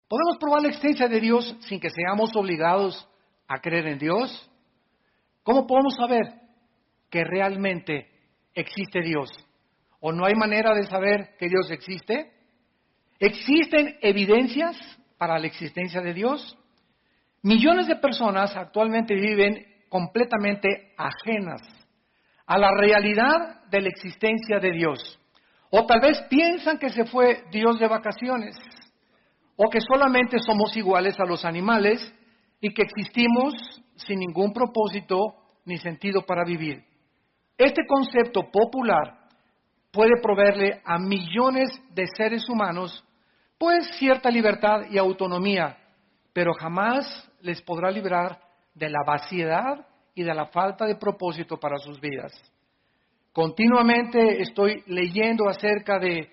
¿Podemos probar la existencia de Dios sin que seamos obligados a creer en Dios? ¿Cómo podemos saber que realmente existe Dios? ¿O no hay manera de saber que Dios existe? ¿Existen evidencias para la existencia de Dios? Millones de personas actualmente viven completamente ajenas a la realidad de la existencia de Dios. O tal vez piensan que se fue Dios de vacaciones, o que solamente somos iguales a los animales y que existimos sin ningún propósito ni sentido para vivir. Este concepto popular puede proveerle a millones de seres humanos pues cierta libertad y autonomía, pero jamás les podrá librar de la vaciedad y de la falta de propósito para sus vidas. Continuamente estoy leyendo acerca de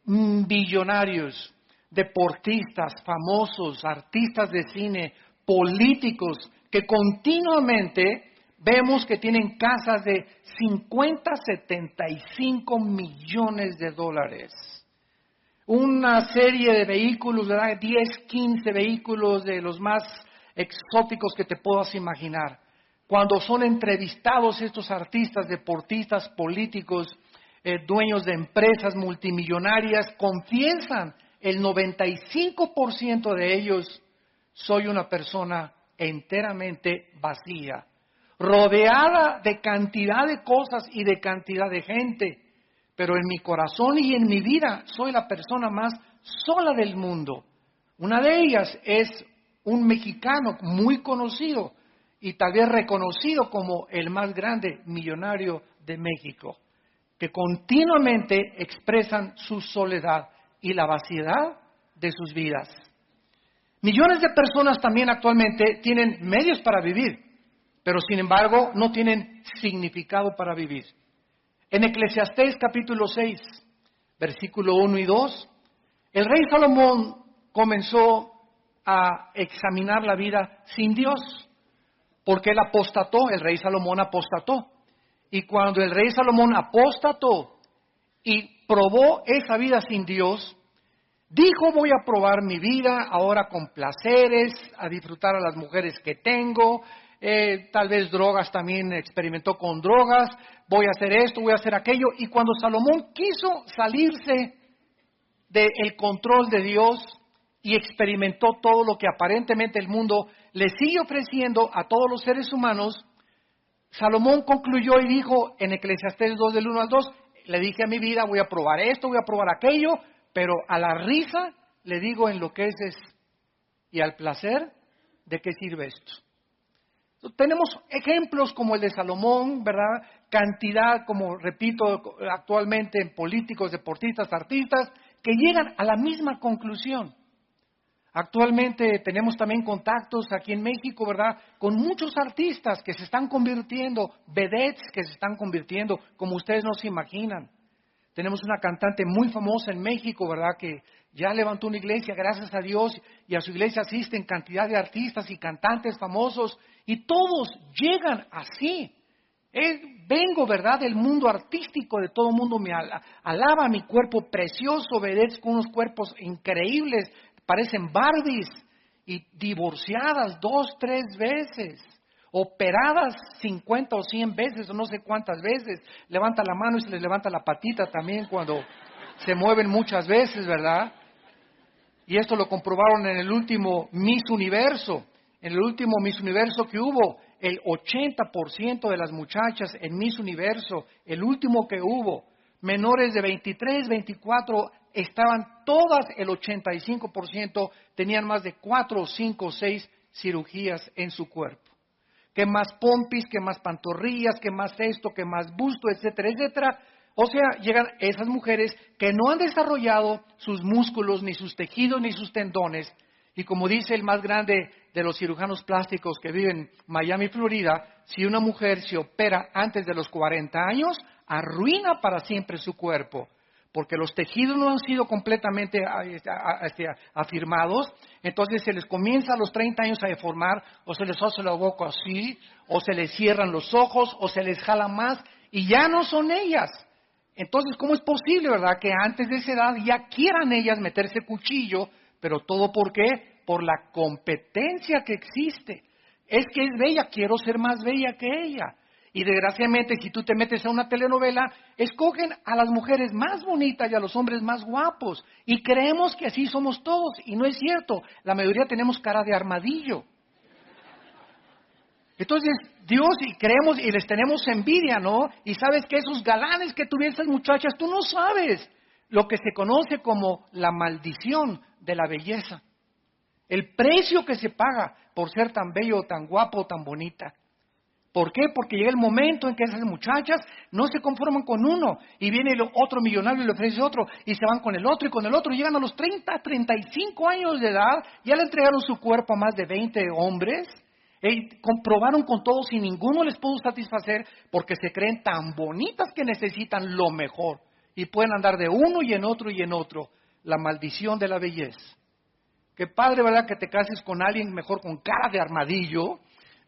billonarios, deportistas, famosos, artistas de cine, políticos, que continuamente vemos que tienen casas de 50, 75 millones de dólares. Una serie de vehículos, ¿verdad? 10, 15 vehículos de los más exóticos que te puedas imaginar. Cuando son entrevistados estos artistas, deportistas, políticos, dueños de empresas multimillonarias, confiesan el 95% de ellos: soy una persona enteramente vacía, rodeada de cantidad de cosas y de cantidad de gente, pero en mi corazón y en mi vida soy la persona más sola del mundo. Una de ellas es un mexicano muy conocido y tal vez reconocido como el más grande millonario de México, que continuamente expresan su soledad y la vaciedad de sus vidas. Millones de personas también actualmente tienen medios para vivir, pero sin embargo no tienen significado para vivir. En Eclesiastés capítulo 6, versículo 1 y 2, el rey Salomón comenzó a examinar la vida sin Dios, porque él apostató, el rey Salomón apostató. Y cuando el rey Salomón apostató y probó esa vida sin Dios, dijo: voy a probar mi vida ahora con placeres, a disfrutar a las mujeres que tengo, tal vez drogas también experimentó con drogas, voy a hacer esto, voy a hacer aquello. Y cuando Salomón quiso salirse del control de Dios y experimentó todo lo que aparentemente el mundo le sigue ofreciendo a todos los seres humanos, Salomón concluyó y dijo en Eclesiastés 2 del 1 al 2, le dije a mi vida: voy a probar esto, voy a probar aquello, pero a la risa le digo: enloqueces, y al placer, ¿de qué sirve esto? Tenemos ejemplos como el de Salomón, ¿verdad? Cantidad, como repito, actualmente en políticos, deportistas, artistas, que llegan a la misma conclusión. Actualmente tenemos también contactos aquí en México, ¿verdad?, con muchos artistas que se están convirtiendo, vedettes que se están convirtiendo, como ustedes no se imaginan. Tenemos una cantante muy famosa en México, ¿verdad?, que ya levantó una iglesia, gracias a Dios, y a su iglesia asisten cantidad de artistas y cantantes famosos, y todos llegan así. Vengo, ¿verdad?, del mundo artístico, de todo el mundo me alaba mi cuerpo precioso, vedettes con unos cuerpos increíbles, parecen Barbies, y divorciadas 2, 3 veces, operadas 50 o 100 veces, o no sé cuántas veces, levanta la mano y se les levanta la patita también cuando se mueven muchas veces, ¿verdad? Y esto lo comprobaron en el último Miss Universo. En el último Miss Universo que hubo, el 80% de las muchachas en Miss Universo, el último que hubo, menores de 23, 24, estaban todas, el 85%, tenían más de 4, 5, 6 cirugías en su cuerpo. Que más pompis, que más pantorrillas, que más esto, que más busto, etcétera, etcétera. O sea, llegan esas mujeres que no han desarrollado sus músculos, ni sus tejidos, ni sus tendones. Y como dice el más grande de los cirujanos plásticos que vive en Miami, Florida, si una mujer se opera antes de los 40 años, arruina para siempre su cuerpo, porque los tejidos no han sido completamente afirmados. Entonces se les comienza a los 30 años a deformar, o se les hace la boca así, o se les cierran los ojos, o se les jala más, y ya no son ellas. Entonces, ¿cómo es posible, verdad, que antes de esa edad ya quieran ellas meterse cuchillo pero todo ¿por qué? Por la competencia que existe. Es que es bella, quiero ser más bella que ella. Y desgraciadamente, si tú te metes a una telenovela, escogen a las mujeres más bonitas y a los hombres más guapos. Y creemos que así somos todos, y no es cierto. La mayoría tenemos cara de armadillo. Entonces, Dios, y creemos y les tenemos envidia, ¿no? Y sabes que esos galanes que tuvieron esas muchachas, tú no sabes lo que se conoce como la maldición de la belleza. El precio que se paga por ser tan bello, tan guapo, tan bonita. ¿Por qué? Porque llega el momento en que esas muchachas no se conforman con uno y viene el otro millonario y le ofrece otro y se van con el otro y con el otro. Llegan a los 30, 35 años de edad, ya le entregaron su cuerpo a más de 20 hombres. Comprobaron con todos y ninguno les pudo satisfacer porque se creen tan bonitas que necesitan lo mejor y pueden andar de uno y en otro y en otro. La maldición de la belleza. Qué padre, ¿verdad? Que te cases con alguien mejor con cara de armadillo,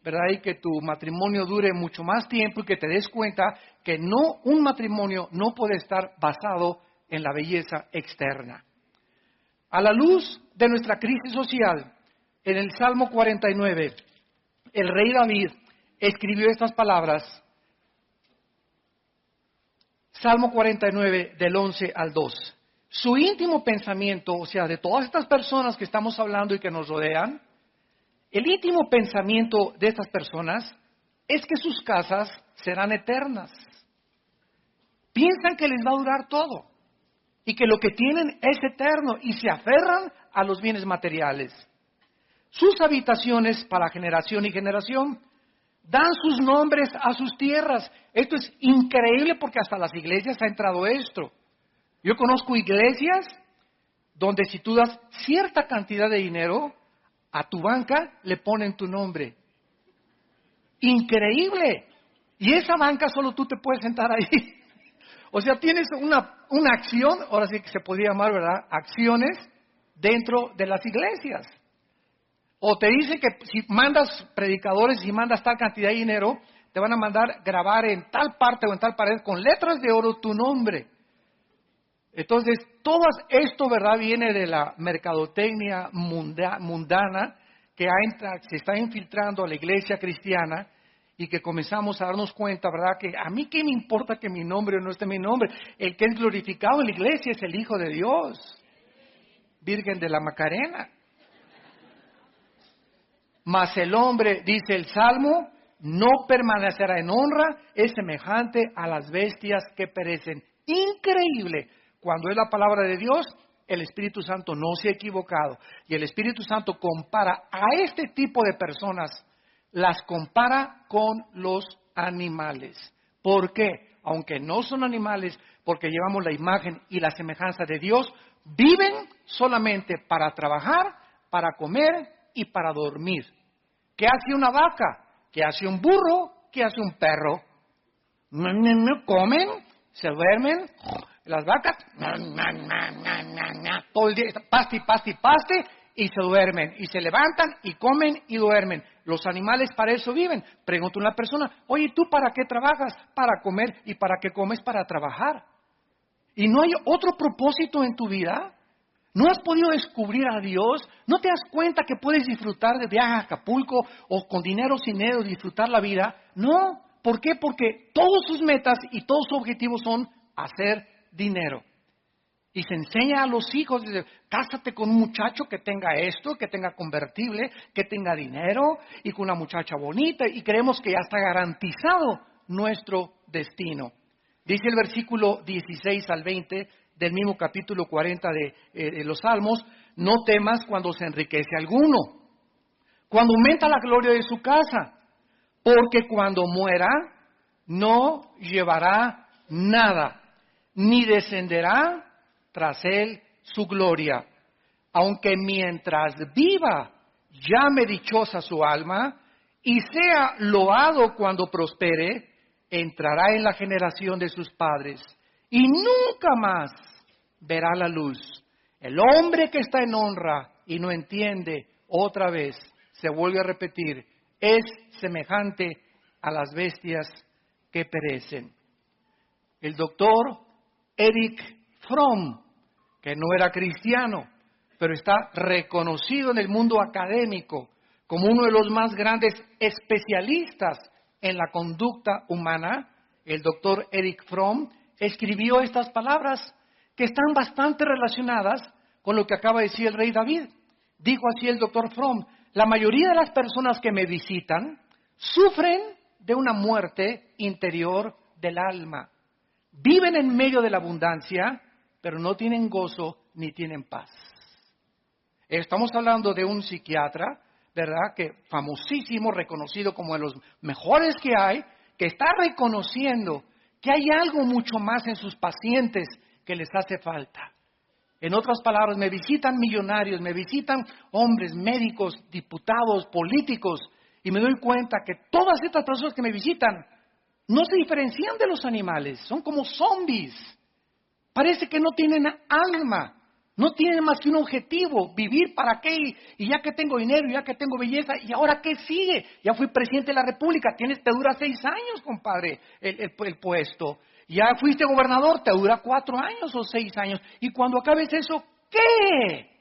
¿verdad? Y que tu matrimonio dure mucho más tiempo y que te des cuenta que un matrimonio no puede estar basado en la belleza externa. A la luz de nuestra crisis social, en el Salmo 49, el rey David escribió estas palabras, Salmo 49 del 11 al 2. Su íntimo pensamiento, o sea, de todas estas personas que estamos hablando y que nos rodean, el íntimo pensamiento de estas personas es que sus casas serán eternas. Piensan que les va a durar todo y que lo que tienen es eterno y se aferran a los bienes materiales. Sus habitaciones para generación y generación dan sus nombres a sus tierras. Esto es increíble porque hasta las iglesias ha entrado esto. Yo conozco iglesias donde si tú das cierta cantidad de dinero, a tu banca le ponen tu nombre. Increíble. Y esa banca solo tú te puedes sentar ahí. O sea, tienes una acción, ahora sí que se podría llamar, ¿verdad? Acciones dentro de las iglesias. O te dice que si mandas predicadores, si mandas tal cantidad de dinero, te van a mandar grabar en tal parte o en tal pared con letras de oro tu nombre. Entonces, todo esto, ¿verdad?, viene de la mercadotecnia mundana que se está infiltrando a la iglesia cristiana y que comenzamos a darnos cuenta, ¿verdad?, que a mí qué me importa que mi nombre o no esté mi nombre. El que es glorificado en la iglesia es el Hijo de Dios, Virgen de la Macarena. Mas el hombre, dice el Salmo, no permanecerá en honra, es semejante a las bestias que perecen. Increíble. Cuando es la palabra de Dios, el Espíritu Santo no se ha equivocado. Y el Espíritu Santo compara a este tipo de personas, las compara con los animales. ¿Por qué? Aunque no son animales, porque llevamos la imagen y la semejanza de Dios, viven solamente para trabajar, para comer y para dormir. ¿Qué hace una vaca? ¿Qué hace un burro? ¿Qué hace un perro? Comen, se duermen. Las vacas, todo el día, paste, y se duermen. Y se levantan y comen y duermen. Los animales para eso viven. Pregunta una persona, oye, ¿tú para qué trabajas? Para comer. ¿Y para qué comes? Para trabajar. ¿Y no hay otro propósito en tu vida? ¿No has podido descubrir a Dios? ¿No te das cuenta que puedes disfrutar de viaje a Acapulco o con dinero o sin dinero disfrutar la vida? No. ¿Por qué? Porque todas sus metas y todos sus objetivos son hacer dinero. Y se enseña a los hijos, dice, cásate con un muchacho que tenga esto, que tenga convertible, que tenga dinero y con una muchacha bonita y creemos que ya está garantizado nuestro destino. Dice el versículo 16 al 20 del mismo capítulo 40 de los Salmos, no temas cuando se enriquece alguno, cuando aumenta la gloria de su casa, porque cuando muera no llevará nada, ni descenderá tras él su gloria. Aunque mientras viva llame dichosa su alma y sea loado cuando prospere, entrará en la generación de sus padres y nunca más verá la luz. El hombre que está en honra y no entiende, otra vez se vuelve a repetir, es semejante a las bestias que perecen. El doctor Erich Fromm, que no era cristiano, pero está reconocido en el mundo académico como uno de los más grandes especialistas en la conducta humana. El doctor Erich Fromm escribió estas palabras que están bastante relacionadas con lo que acaba de decir el rey David. Dijo así el doctor Fromm: la mayoría de las personas que me visitan sufren de una muerte interior del alma. Viven en medio de la abundancia, pero no tienen gozo ni tienen paz. Estamos hablando de un psiquiatra, ¿verdad?, que famosísimo, reconocido como de los mejores que hay, que está reconociendo que hay algo mucho más en sus pacientes que les hace falta. En otras palabras, me visitan millonarios, me visitan hombres, médicos, diputados, políticos, y me doy cuenta que todas estas personas que me visitan no se diferencian de los animales, son como zombies. Parece que no tienen alma, no tienen más que un objetivo: vivir para qué, y ya que tengo dinero, ya que tengo belleza, ¿y ahora qué sigue? Ya fui presidente de la República, te dura 6 años, compadre, el puesto. Ya fuiste gobernador, te dura 4 años o 6 años. Y cuando acabes eso, ¿qué?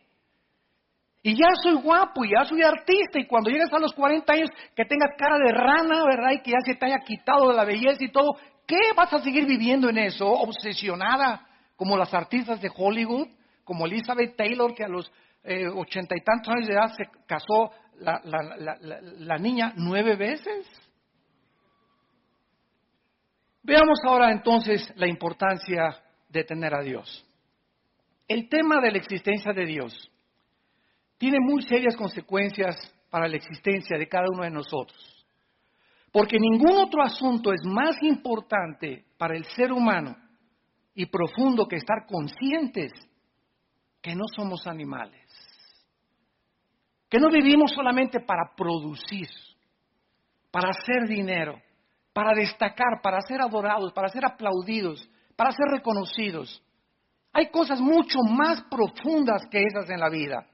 Y ya soy guapo, y ya soy artista, y cuando llegues a los 40 años, que tengas cara de rana, ¿verdad? Y que ya se te haya quitado de la belleza y todo, ¿qué? ¿Vas a seguir viviendo en eso, obsesionada, como las artistas de Hollywood, como Elizabeth Taylor, que a los 80 y tantos años de edad se casó la niña 9 veces? Veamos ahora entonces la importancia de tener a Dios. El tema de la existencia de Dios tiene muy serias consecuencias para la existencia de cada uno de nosotros, porque ningún otro asunto es más importante para el ser humano y profundo que estar conscientes que no somos animales, que no vivimos solamente para producir, para hacer dinero, para destacar, para ser adorados, para ser aplaudidos, para ser reconocidos. Hay cosas mucho más profundas que esas en la vida.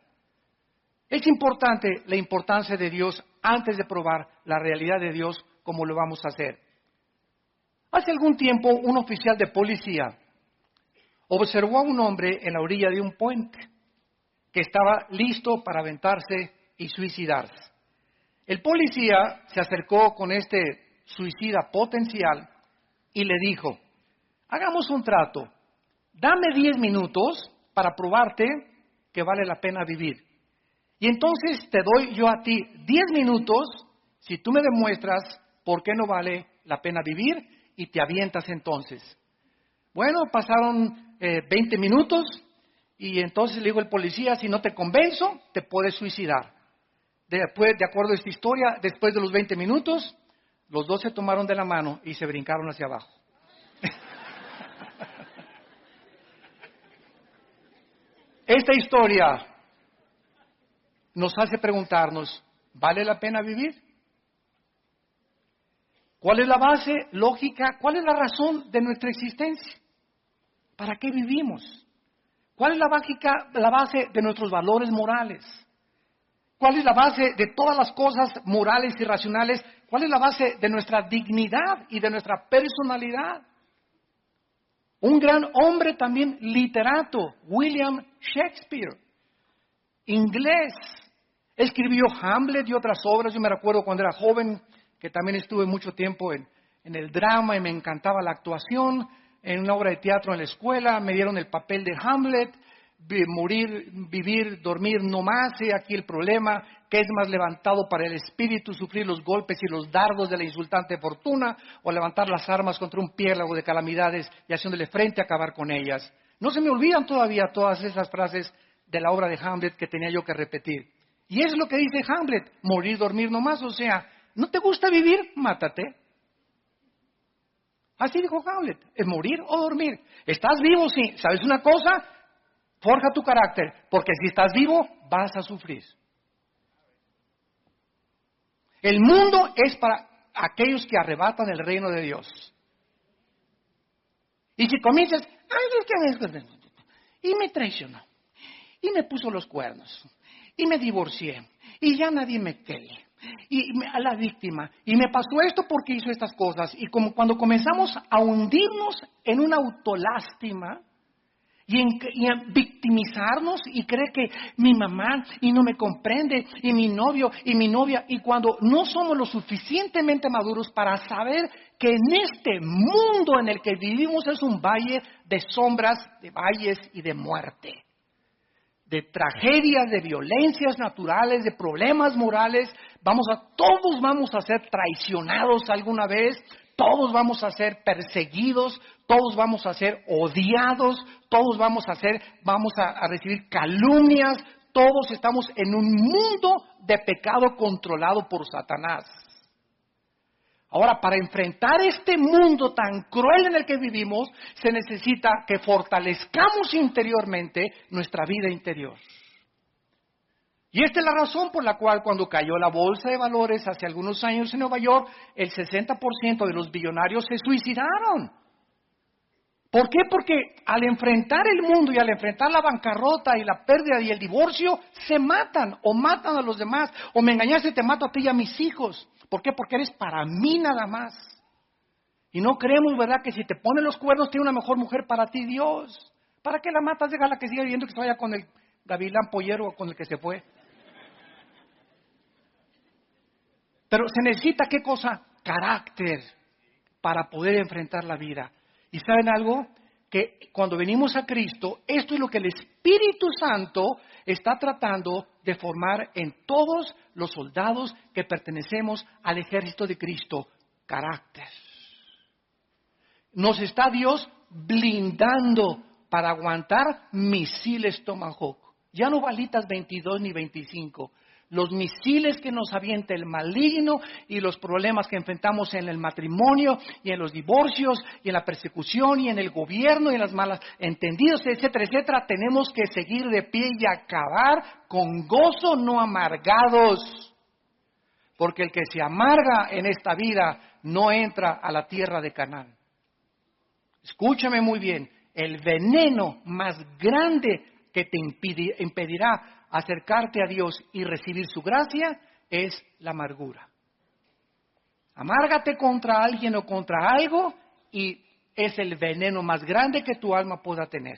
Es importante la importancia de Dios antes de probar la realidad de Dios como lo vamos a hacer. Hace algún tiempo un oficial de policía observó a un hombre en la orilla de un puente que estaba listo para aventarse y suicidarse. El policía se acercó con este suicida potencial y le dijo: hagamos un trato, dame 10 minutos para probarte que vale la pena vivir. Y entonces te doy yo a ti 10 minutos si tú me demuestras por qué no vale la pena vivir, y te avientas entonces. Bueno, pasaron 20 minutos y entonces le dijo el policía: si no te convenzo, te puedes suicidar. Después, de acuerdo a esta historia, después de los 20 minutos, los dos se tomaron de la mano y se brincaron hacia abajo. Esta historia nos hace preguntarnos: ¿vale la pena vivir? ¿Cuál es la base lógica? ¿Cuál es la razón de nuestra existencia? ¿Para qué vivimos? ¿Cuál es la base de nuestros valores morales? ¿Cuál es la base de todas las cosas morales y racionales? ¿Cuál es la base de nuestra dignidad y de nuestra personalidad? Un gran hombre también literato, William Shakespeare, inglés, escribió Hamlet y otras obras. Yo me recuerdo cuando era joven que también estuve mucho tiempo en el drama y me encantaba la actuación. En una obra de teatro en la escuela me dieron el papel de Hamlet: morir, vivir, dormir no más. He aquí el problema, que es más levantado para el espíritu sufrir los golpes y los dardos de la insultante fortuna, o levantar las armas contra un piélago de calamidades y haciéndole frente a acabar con ellas. No se me olvidan todavía todas esas frases de la obra de Hamlet que tenía yo que repetir. Y es lo que dice Hamlet: morir, dormir no más. O sea, ¿no te gusta vivir? Mátate. Así dijo Hamlet: es morir o dormir. ¿Estás vivo? Sí. ¿Sabes una cosa? Forja tu carácter, porque si estás vivo, vas a sufrir. El mundo es para aquellos que arrebatan el reino de Dios. Y si comienzas: y me traicionó, y me puso los cuernos, y me divorcié, y ya nadie me quiere, a la víctima, y me pasó esto porque hizo estas cosas, y como cuando comenzamos a hundirnos en una autolástima, y en victimizarnos y creer que mi mamá y no me comprende y mi novio y mi novia, y cuando no somos lo suficientemente maduros para saber que en este mundo en el que vivimos es un valle de sombras, de valles y de muerte, de tragedias, de violencias naturales, de problemas morales. Todos vamos a ser traicionados alguna vez, todos vamos a ser perseguidos, todos vamos a ser odiados, todos vamos a recibir calumnias, todos estamos en un mundo de pecado controlado por Satanás. Ahora, para enfrentar este mundo tan cruel en el que vivimos, se necesita que fortalezcamos interiormente nuestra vida interior. Y esta es la razón por la cual cuando cayó la bolsa de valores hace algunos años en Nueva York, el 60% de los billonarios se suicidaron. ¿Por qué? Porque al enfrentar el mundo y al enfrentar la bancarrota y la pérdida y el divorcio, se matan o matan a los demás. O me engañaste, te mato a ti y a mis hijos. ¿Por qué? Porque eres para mí nada más. Y no creemos, ¿verdad?, que si te ponen los cuernos tiene una mejor mujer para ti Dios. ¿Para qué la matas? Déjala que siga viviendo, que se vaya con el gavilán pollero o con el que se fue. Pero se necesita, ¿qué cosa? Carácter para poder enfrentar la vida. ¿Y saben algo? Que cuando venimos a Cristo, esto es lo que el Espíritu Santo está tratando de formar en todos los soldados que pertenecemos al ejército de Cristo. Carácter. Nos está Dios blindando para aguantar misiles Tomahawk. Ya no balitas 22 ni 25. Los misiles que nos avienta el maligno y los problemas que enfrentamos en el matrimonio y en los divorcios y en la persecución y en el gobierno y en las malas entendidos, etcétera, etcétera, tenemos que seguir de pie y acabar con gozo, no amargados. Porque el que se amarga en esta vida no entra a la tierra de Canaán. Escúchame muy bien, el veneno más grande que te impedirá acercarte a Dios y recibir su gracia es la amargura. Amárgate contra alguien o contra algo y es el veneno más grande que tu alma pueda tener.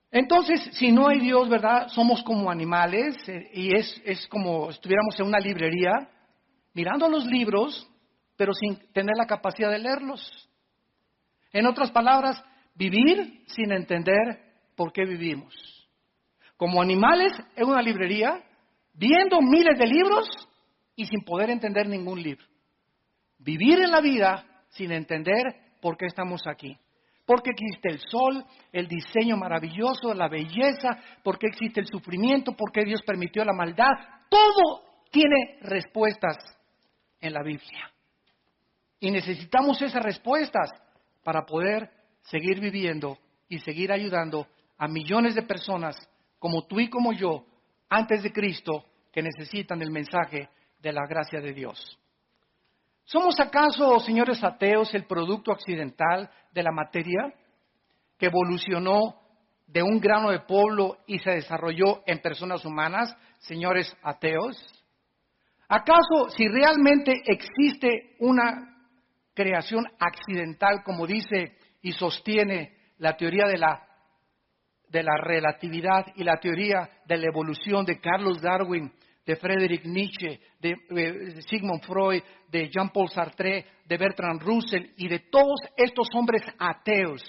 Entonces, si no hay Dios, ¿verdad? Somos como animales y es como si estuviéramos en una librería mirando los libros, pero sin tener la capacidad de leerlos. En otras palabras, vivir sin entender por qué vivimos. Como animales en una librería, viendo miles de libros y sin poder entender ningún libro. Vivir en la vida sin entender por qué estamos aquí. ¿Por qué existe el sol, el diseño maravilloso, la belleza? ¿Por qué existe el sufrimiento? ¿Por qué Dios permitió la maldad? Todo tiene respuestas en la Biblia. Y necesitamos esas respuestas para poder seguir viviendo y seguir ayudando a millones de personas como tú y como yo, antes de Cristo, que necesitan el mensaje de la gracia de Dios. ¿Somos acaso, señores ateos, el producto accidental de la materia que evolucionó de un grano de polvo y se desarrolló en personas humanas, señores ateos? ¿Acaso, si realmente existe una creación accidental, como dice y sostiene la teoría de la relatividad y la teoría de la evolución de Carlos Darwin, de Friedrich Nietzsche, de Sigmund Freud, de Jean-Paul Sartre, de Bertrand Russell y de todos estos hombres ateos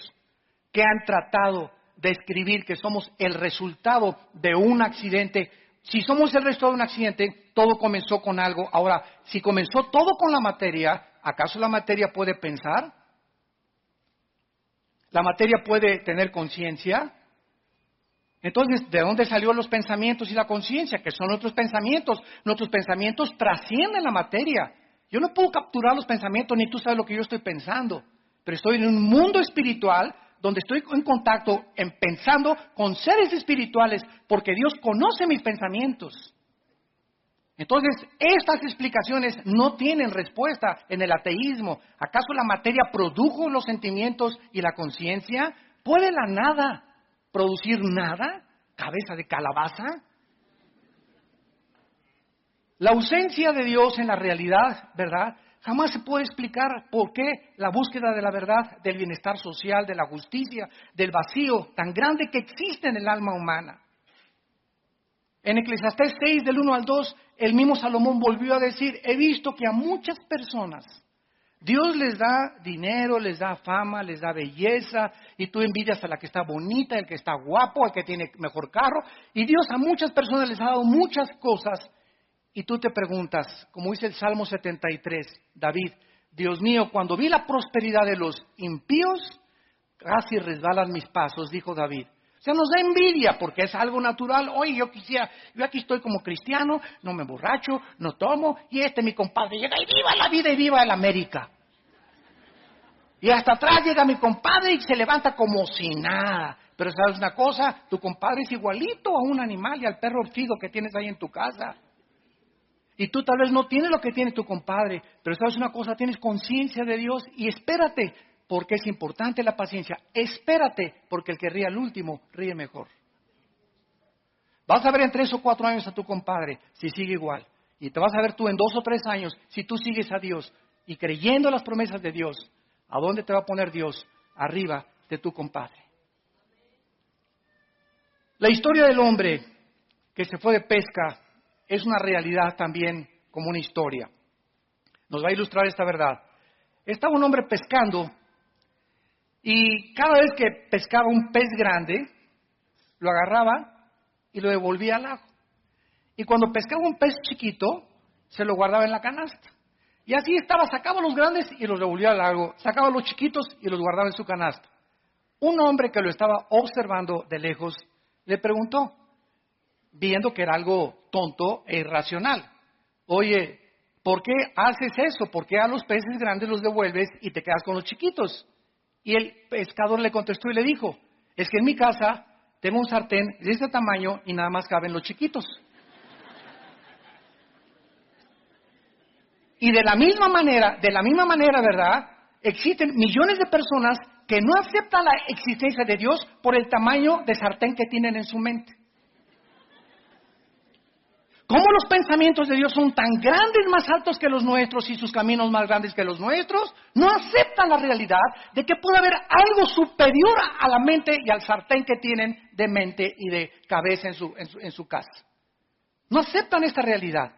que han tratado de escribir que somos el resultado de un accidente? Si somos el resultado de un accidente, todo comenzó con algo. Ahora, si comenzó todo con la materia, ¿acaso la materia puede pensar? ¿La materia puede tener conciencia? Entonces, ¿de dónde salieron los pensamientos y la conciencia? Que son nuestros pensamientos. Nuestros pensamientos trascienden la materia. Yo no puedo capturar los pensamientos, ni tú sabes lo que yo estoy pensando. Pero estoy en un mundo espiritual donde estoy en contacto, pensando con seres espirituales, porque Dios conoce mis pensamientos. Entonces, estas explicaciones no tienen respuesta en el ateísmo. ¿Acaso la materia produjo los sentimientos y la conciencia? ¿Puede la nada producir nada? ¿Cabeza de calabaza? La ausencia de Dios en la realidad, ¿verdad?, Jamás se puede explicar por qué la búsqueda de la verdad, del bienestar social, de la justicia, del vacío tan grande que existe en el alma humana. En Eclesiastés 6, del 1 al 2, el mismo Salomón volvió a decir, he visto que a muchas personas Dios les da dinero, les da fama, les da belleza, y tú envidias a la que está bonita, el que está guapo, al que tiene mejor carro, y Dios a muchas personas les ha dado muchas cosas, y tú te preguntas, como dice el Salmo 73, David, Dios mío, cuando vi la prosperidad de los impíos, casi resbalan mis pasos, dijo David. O sea, nos da envidia porque es algo natural. Oye, yo aquí estoy como cristiano, no me emborracho, no tomo, y mi compadre llega y viva la vida y viva el América. Y hasta atrás llega mi compadre y se levanta como si nada. Pero ¿sabes una cosa? Tu compadre es igualito a un animal y al perro orfido que tienes ahí en tu casa. Y tú tal vez no tienes lo que tiene tu compadre, pero ¿sabes una cosa? Tienes conciencia de Dios y espérate, porque es importante la paciencia. Espérate, porque el que ríe al último, ríe mejor. Vas a ver en 3 o 4 años a tu compadre, si sigue igual. Y te vas a ver tú en 2 o 3 años, si tú sigues a Dios y creyendo las promesas de Dios, ¿a dónde te va a poner Dios? Arriba de tu compadre. La historia del hombre que se fue de pesca es una realidad también como una historia. Nos va a ilustrar esta verdad. Estaba un hombre pescando y cada vez que pescaba un pez grande, lo agarraba y lo devolvía al lago. Y cuando pescaba un pez chiquito, se lo guardaba en la canasta. Y así estaba, sacaba los grandes y los devolvía al lago, sacaba los chiquitos y los guardaba en su canasta. Un hombre que lo estaba observando de lejos le preguntó, viendo que era algo tonto e irracional, oye, ¿por qué haces eso? ¿Por qué a los peces grandes los devuelves y te quedas con los chiquitos? Y el pescador le contestó y le dijo, es que en mi casa tengo un sartén de este tamaño y nada más caben los chiquitos. Y de la misma manera, ¿verdad? Existen millones de personas que no aceptan la existencia de Dios por el tamaño de sartén que tienen en su mente. ¿Cómo los pensamientos de Dios son tan grandes, más altos que los nuestros y sus caminos más grandes que los nuestros? No aceptan la realidad de que puede haber algo superior a la mente y al sartén que tienen de mente y de cabeza en su casa. No aceptan esta realidad.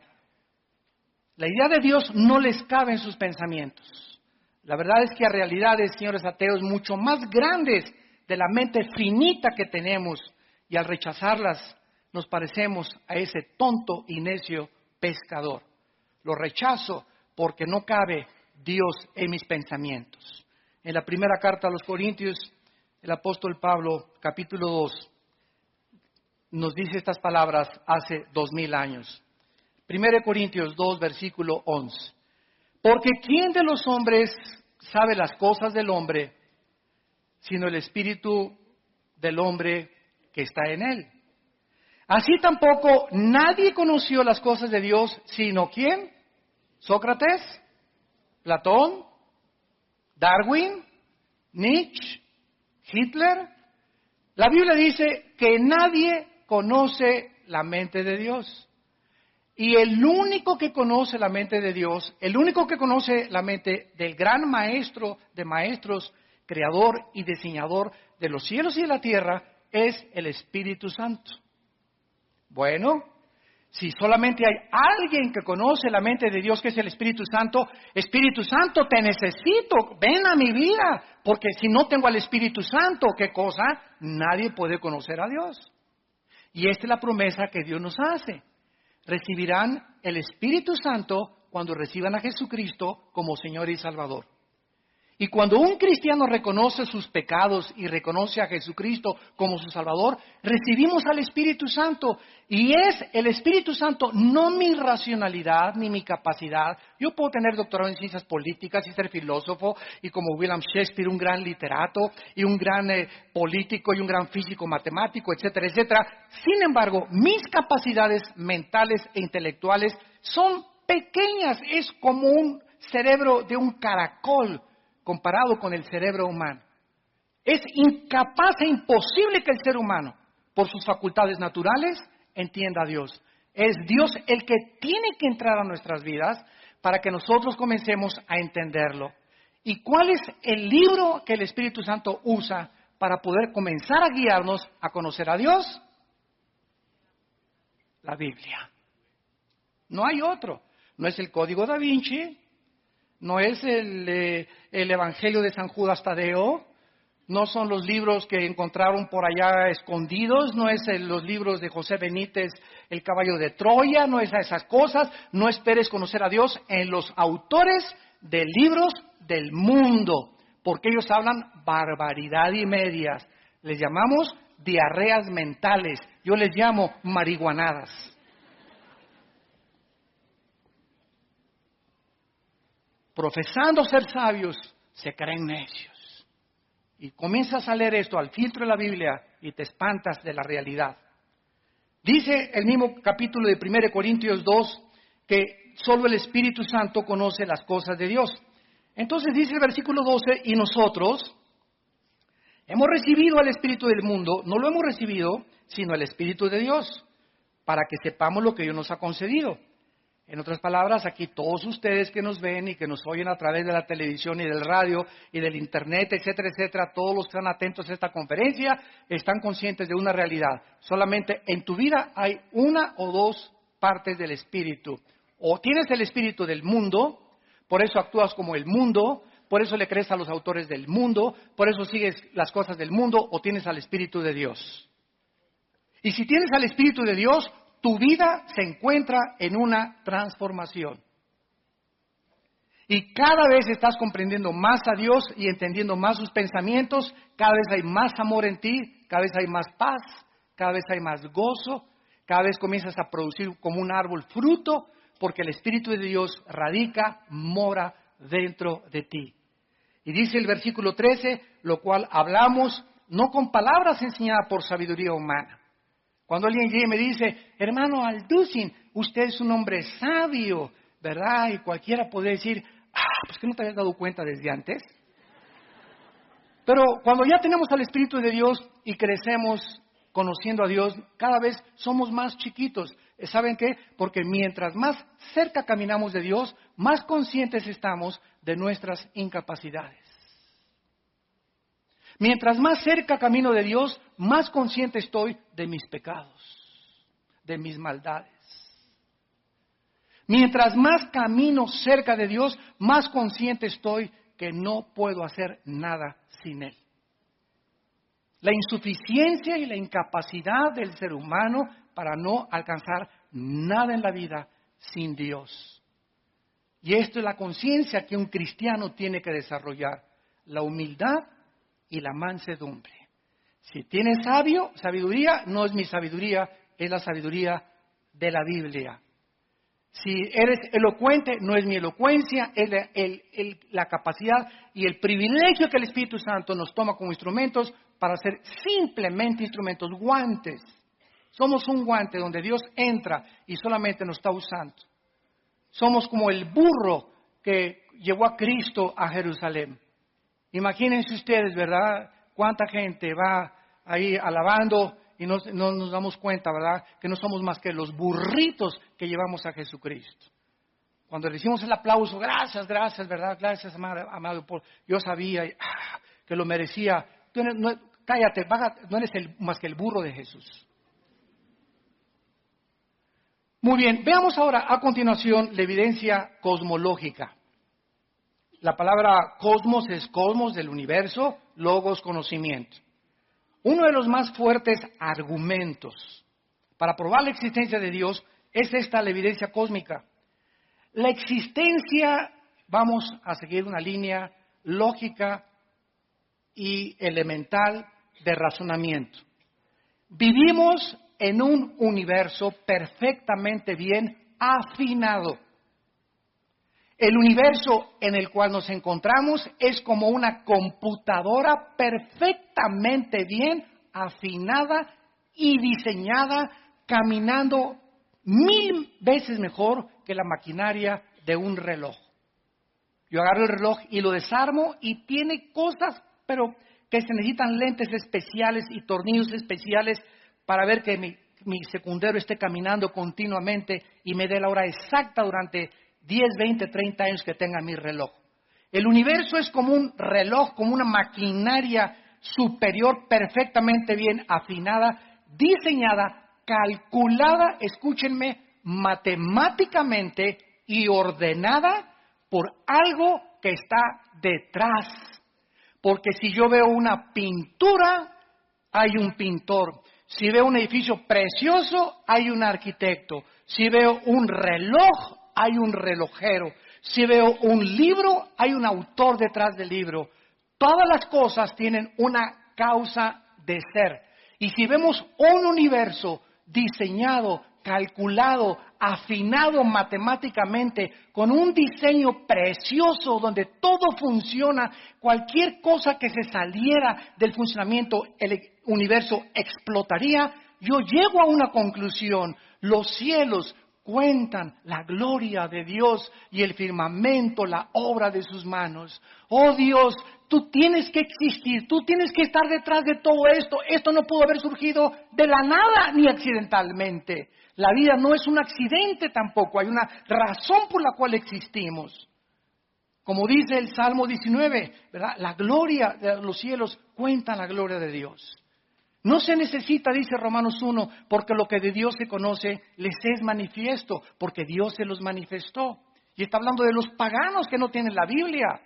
La idea de Dios no les cabe en sus pensamientos. La verdad es que hay realidades, señores ateos, mucho más grandes de la mente finita que tenemos, y al rechazarlas nos parecemos a ese tonto y necio pescador. Lo rechazo porque no cabe Dios en mis pensamientos. En la primera carta a los Corintios, el apóstol Pablo, capítulo 2, nos dice estas palabras hace 2000 años. 1 Corintios 2, versículo 11. Porque ¿quién de los hombres sabe las cosas del hombre, sino el espíritu del hombre que está en él? Así tampoco nadie conoció las cosas de Dios, sino ¿quién? Sócrates, Platón, Darwin, Nietzsche, Hitler. La Biblia dice que nadie conoce la mente de Dios. Y el único que conoce la mente de Dios, el único que conoce la mente del gran maestro de maestros, creador y diseñador de los cielos y de la tierra, es el Espíritu Santo. Bueno, si solamente hay alguien que conoce la mente de Dios, que es el Espíritu Santo, te necesito, ven a mi vida, porque si no tengo al Espíritu Santo, ¿qué cosa? Nadie puede conocer a Dios. Y esta es la promesa que Dios nos hace. Recibirán el Espíritu Santo cuando reciban a Jesucristo como Señor y Salvador. Y cuando un cristiano reconoce sus pecados y reconoce a Jesucristo como su Salvador, recibimos al Espíritu Santo. Y es el Espíritu Santo, no mi racionalidad ni mi capacidad. Yo puedo tener doctorado en ciencias políticas y ser filósofo, y como William Shakespeare, un gran literato, y un gran político, y un gran físico matemático, etcétera, etcétera. Sin embargo, mis capacidades mentales e intelectuales son pequeñas. Es como un cerebro de un caracol comparado con el cerebro humano. Es incapaz e imposible que el ser humano, por sus facultades naturales, entienda a Dios. Es Dios el que tiene que entrar a nuestras vidas para que nosotros comencemos a entenderlo. ¿Y cuál es el libro que el Espíritu Santo usa para poder comenzar a guiarnos a conocer a Dios? La Biblia. No hay otro. No es el Código Da Vinci, no es el Evangelio de San Judas Tadeo, no son los libros que encontraron por allá escondidos, no es los libros de José Benítez, El caballo de Troya, no es esas cosas. No esperes conocer a Dios en los autores de libros del mundo, porque ellos hablan barbaridad y medias. Les llamamos diarreas mentales, yo les llamo marihuanadas. Profesando ser sabios, se creen necios. Y comienzas a leer esto al filtro de la Biblia y te espantas de la realidad. Dice el mismo capítulo de 1 Corintios 2 que solo el Espíritu Santo conoce las cosas de Dios. Entonces dice el versículo 12, y nosotros hemos recibido al Espíritu del mundo, no lo hemos recibido, sino el Espíritu de Dios, para que sepamos lo que Dios nos ha concedido. En otras palabras, aquí todos ustedes que nos ven y que nos oyen a través de la televisión y del radio y del internet, etcétera, etcétera, todos los que están atentos a esta conferencia están conscientes de una realidad. Solamente en tu vida hay una o dos partes del Espíritu. O tienes el Espíritu del mundo, por eso actúas como el mundo, por eso le crees a los autores del mundo, por eso sigues las cosas del mundo, o tienes al Espíritu de Dios. Y si tienes al Espíritu de Dios, tu vida se encuentra en una transformación. Y cada vez estás comprendiendo más a Dios y entendiendo más sus pensamientos, cada vez hay más amor en ti, cada vez hay más paz, cada vez hay más gozo, cada vez comienzas a producir como un árbol fruto, porque el Espíritu de Dios radica, mora dentro de ti. Y dice el versículo 13, lo cual hablamos no con palabras enseñadas por sabiduría humana. Cuando alguien llega y me dice, hermano Alducin, usted es un hombre sabio, ¿verdad? Y cualquiera puede decir, pues que no te habías dado cuenta desde antes. Pero cuando ya tenemos al Espíritu de Dios y crecemos conociendo a Dios, cada vez somos más chiquitos. ¿Saben qué? Porque mientras más cerca caminamos de Dios, más conscientes estamos de nuestras incapacidades. Mientras más cerca camino de Dios, más consciente estoy de mis pecados, de mis maldades. Mientras más camino cerca de Dios, más consciente estoy que no puedo hacer nada sin Él. La insuficiencia y la incapacidad del ser humano para no alcanzar nada en la vida sin Dios. Y esto es la conciencia que un cristiano tiene que desarrollar, la humildad y la mansedumbre. Si tienes sabiduría, no es mi sabiduría, es la sabiduría de la Biblia. Si eres elocuente, no es mi elocuencia, es la capacidad y el privilegio que el Espíritu Santo nos toma como instrumentos para ser simplemente instrumentos, guantes. Somos un guante donde Dios entra y solamente nos está usando. Somos como el burro que llevó a Cristo a Jerusalén. Imagínense ustedes, ¿verdad? Cuánta gente va ahí alabando y no nos damos cuenta, ¿verdad? Que no somos más que los burritos que llevamos a Jesucristo. Cuando le hicimos el aplauso, gracias, ¿verdad? Gracias, amado Paul. Yo sabía que lo merecía. Cállate, no eres más que el burro de Jesús. Muy bien, veamos ahora a continuación la evidencia cosmológica. La palabra cosmos es cosmos del universo, logos, conocimiento. Uno de los más fuertes argumentos para probar la existencia de Dios es esta, la evidencia cósmica. La existencia, vamos a seguir una línea lógica y elemental de razonamiento. Vivimos en un universo perfectamente bien afinado. El universo en el cual nos encontramos es como una computadora perfectamente bien afinada y diseñada, caminando 1000 veces mejor que la maquinaria de un reloj. Yo agarro el reloj y lo desarmo y tiene cosas, pero que se necesitan lentes especiales y tornillos especiales para ver que mi secundero esté caminando continuamente y me dé la hora exacta durante 10, 20, 30 años que tenga mi reloj. El universo es como un reloj, como una maquinaria superior perfectamente bien afinada, diseñada, calculada, escúchenme, matemáticamente y ordenada por algo que está detrás. Porque si yo veo una pintura, hay un pintor. Si veo un edificio precioso, hay un arquitecto. Si veo un reloj, hay un relojero. Si veo un libro, hay un autor detrás del libro. Todas las cosas tienen una causa de ser. Y si vemos un universo diseñado, calculado, afinado matemáticamente, con un diseño precioso donde todo funciona, cualquier cosa que se saliera del funcionamiento, el universo explotaría, yo llego a una conclusión: los cielos cuentan la gloria de Dios y el firmamento, la obra de sus manos. Oh Dios, tú tienes que existir, tú tienes que estar detrás de todo esto. Esto no pudo haber surgido de la nada ni accidentalmente. La vida no es un accidente tampoco, hay una razón por la cual existimos. Como dice el Salmo 19, ¿verdad? La gloria de los cielos cuenta la gloria de Dios. No se necesita, dice Romanos 1, porque lo que de Dios se conoce les es manifiesto, porque Dios se los manifestó. Y está hablando de los paganos que no tienen la Biblia,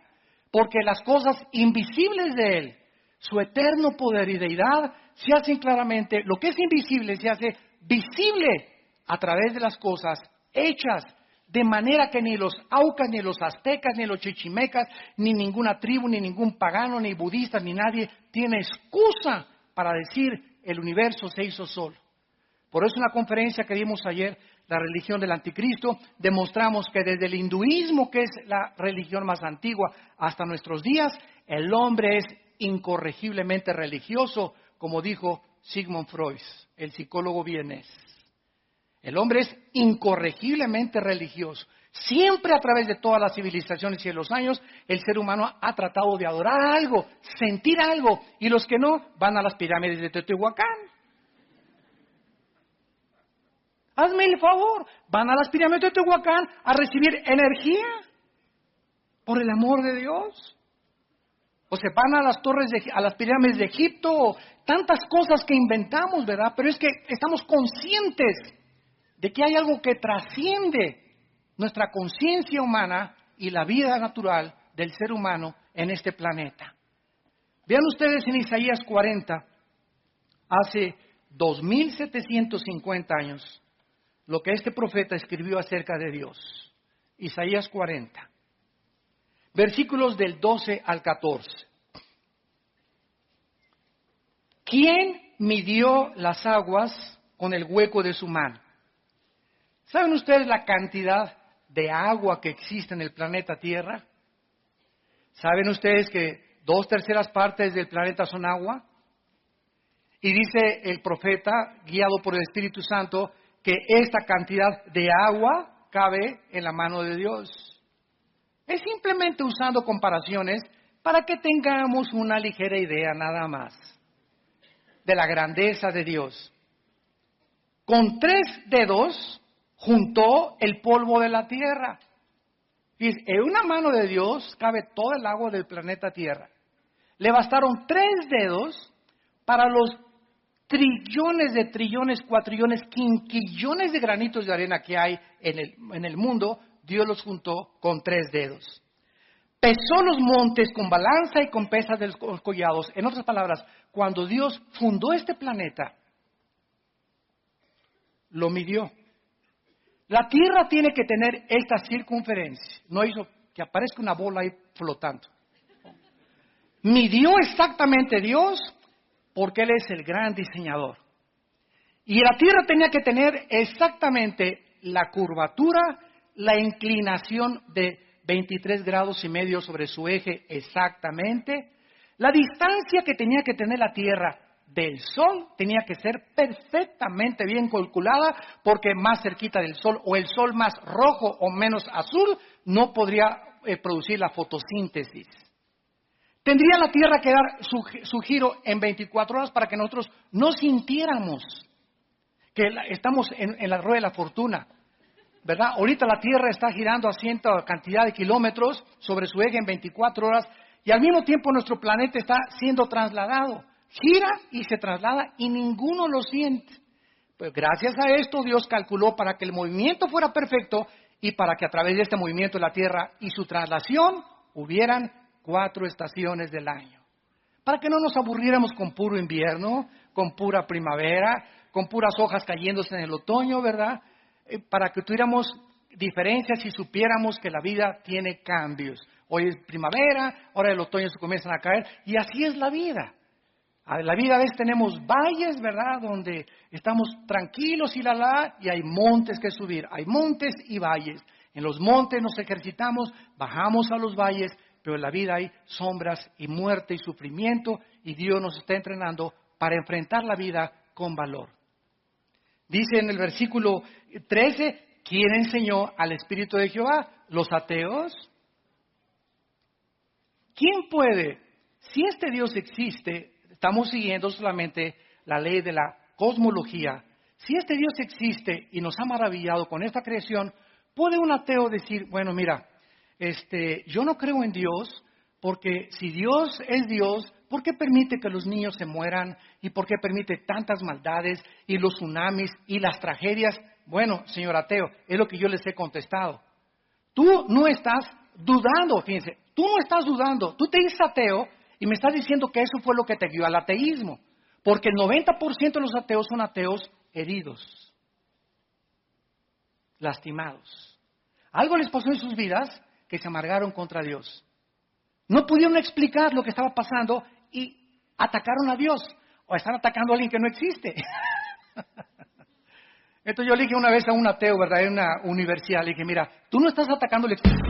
porque las cosas invisibles de Él, su eterno poder y deidad, se hacen claramente, lo que es invisible se hace visible a través de las cosas hechas, de manera que ni los aucas, ni los aztecas, ni los chichimecas, ni ninguna tribu, ni ningún pagano, ni budista, ni nadie tiene excusa para decir el universo se hizo solo. Por eso en la conferencia que dimos ayer, la religión del anticristo, demostramos que desde el hinduismo, que es la religión más antigua, hasta nuestros días, el hombre es incorregiblemente religioso, como dijo Sigmund Freud, el psicólogo vienés. El hombre es incorregiblemente religioso. Siempre a través de todas las civilizaciones y de los años, el ser humano ha tratado de adorar algo, sentir algo, y los que no van a las pirámides de Teotihuacán. Hazme el favor, van a las pirámides de Teotihuacán a recibir energía, por el amor de Dios. O se van a a las pirámides de Egipto, tantas cosas que inventamos, ¿verdad? Pero es que estamos conscientes de que hay algo que trasciende nuestra conciencia humana y la vida natural del ser humano en este planeta. Vean ustedes en Isaías 40, hace 2750 años, lo que este profeta escribió acerca de Dios. Isaías 40, versículos del 12 al 14. ¿Quién midió las aguas con el hueco de su mano? ¿Saben ustedes la cantidad de agua que existe en el planeta Tierra? ¿Saben ustedes que 2/3 partes del planeta son agua? Y dice el profeta, guiado por el Espíritu Santo, que esta cantidad de agua cabe en la mano de Dios. Es simplemente usando comparaciones para que tengamos una ligera idea nada más de la grandeza de Dios. Con 3 dedos juntó el polvo de la tierra. Y en una mano de Dios cabe todo el agua del planeta Tierra. Le bastaron 3 dedos para los trillones de trillones, cuatrillones, quinquillones de granitos de arena que hay en el mundo. Dios los juntó con 3 dedos. Pesó los montes con balanza y con pesas de los collados. En otras palabras, cuando Dios fundó este planeta, lo midió. La Tierra tiene que tener esta circunferencia. No hizo que aparezca una bola ahí flotando. Midió exactamente Dios porque Él es el gran diseñador. Y la Tierra tenía que tener exactamente la curvatura, la inclinación de 23 grados y medio sobre su eje exactamente. La distancia que tenía que tener la Tierra del Sol tenía que ser perfectamente bien calculada, porque más cerquita del Sol o el Sol más rojo o menos azul no podría producir la fotosíntesis. Tendría la Tierra que dar su giro en 24 horas para que nosotros no sintiéramos que estamos en la rueda de la fortuna. ¿verdad? Ahorita la Tierra está girando a cierta cantidad de kilómetros sobre su eje en 24 horas y al mismo tiempo nuestro planeta está siendo trasladado. Gira y se traslada y ninguno lo siente. Pues gracias a esto Dios calculó para que el movimiento fuera perfecto y para que a través de este movimiento de la Tierra y su traslación hubieran 4 estaciones del año. Para que no nos aburriéramos con puro invierno, con pura primavera, con puras hojas cayéndose en el otoño, ¿verdad? Para que tuviéramos diferencias y supiéramos que la vida tiene cambios. Hoy es primavera, ahora el otoño se comienzan a caer y así es la vida. La vida a veces tenemos valles, ¿verdad? Donde estamos tranquilos y hay montes que subir. Hay montes y valles. En los montes nos ejercitamos, bajamos a los valles, pero en la vida hay sombras y muerte y sufrimiento y Dios nos está entrenando para enfrentar la vida con valor. Dice en el versículo 13, ¿quién enseñó al Espíritu de Jehová? ¿Los ateos? ¿Quién puede? Si este Dios existe, estamos siguiendo solamente la ley de la cosmología. Si este Dios existe y nos ha maravillado con esta creación, ¿puede un ateo decir, bueno, mira, yo no creo en Dios, porque si Dios es Dios, ¿por qué permite que los niños se mueran? ¿Y por qué permite tantas maldades y los tsunamis y las tragedias? Bueno, señor ateo, es lo que yo les he contestado. Tú no estás dudando, fíjense, tú no estás dudando, tú te dices ateo y me estás diciendo que eso fue lo que te guió al ateísmo, porque el 90% de los ateos son ateos heridos, lastimados. Algo les pasó en sus vidas que se amargaron contra Dios. No pudieron explicar lo que estaba pasando y atacaron a Dios. O están atacando a alguien que no existe. Entonces yo le dije una vez a un ateo, ¿verdad? En una universidad, le dije, mira, tú no estás atacando el Espíritu.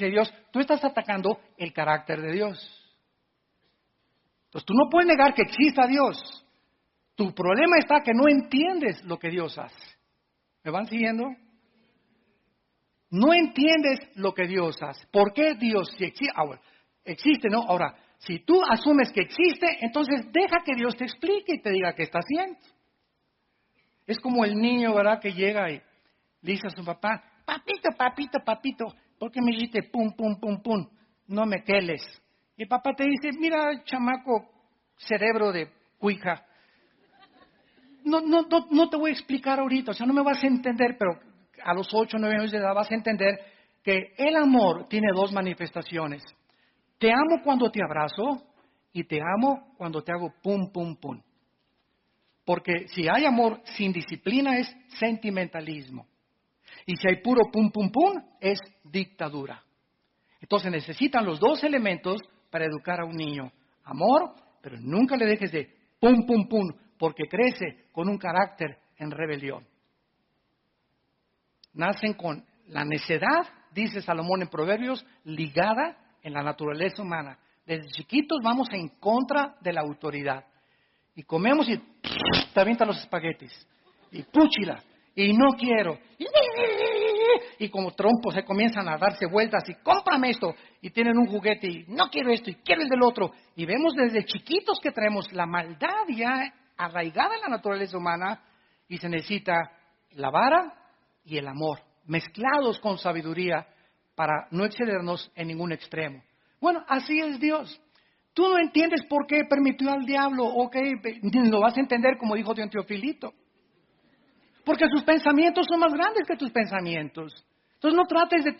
Dios, tú estás atacando el carácter de Dios. Entonces tú no puedes negar que exista Dios. Tu problema está que no entiendes lo que Dios hace. ¿Me van siguiendo? No entiendes lo que Dios hace. ¿Por qué Dios si existe? Bueno, existe, ¿no? Ahora, si tú asumes que existe, entonces deja que Dios te explique y te diga qué está haciendo. Es como el niño, ¿verdad? Que llega y le dice a su papá, papito, papito, papito, ¿por qué me dijiste pum, pum, pum, pum? No me queles. Y el papá te dice, mira, chamaco, cerebro de cuija, no te voy a explicar ahorita, o sea, no me vas a entender, pero a los 8 o 9 años de edad vas a entender que el amor tiene 2 manifestaciones. Te amo cuando te abrazo y te amo cuando te hago pum, pum, pum. Porque si hay amor sin disciplina es sentimentalismo. Y si hay puro pum, pum, pum, es dictadura. Entonces necesitan los 2 elementos para educar a un niño. Amor, pero nunca le dejes de pum, pum, pum, porque crece con un carácter en rebelión. Nacen con la necedad, dice Salomón en Proverbios, ligada en la naturaleza humana. Desde chiquitos vamos en contra de la autoridad. Y comemos y te avientan los espaguetis. Y púchila. Y no quiero. Y como trompos se comienzan a darse vueltas y cómprame esto. Y tienen un juguete y no quiero esto y quiero el del otro. Y vemos desde chiquitos que traemos la maldad ya arraigada en la naturaleza humana y se necesita la vara y el amor, mezclados con sabiduría para no excedernos en ningún extremo. Bueno, así es Dios. Tú no entiendes por qué permitió al diablo, ok, lo vas a entender como dijo Don Teofilito. Porque sus pensamientos son más grandes que tus pensamientos. Entonces no trates de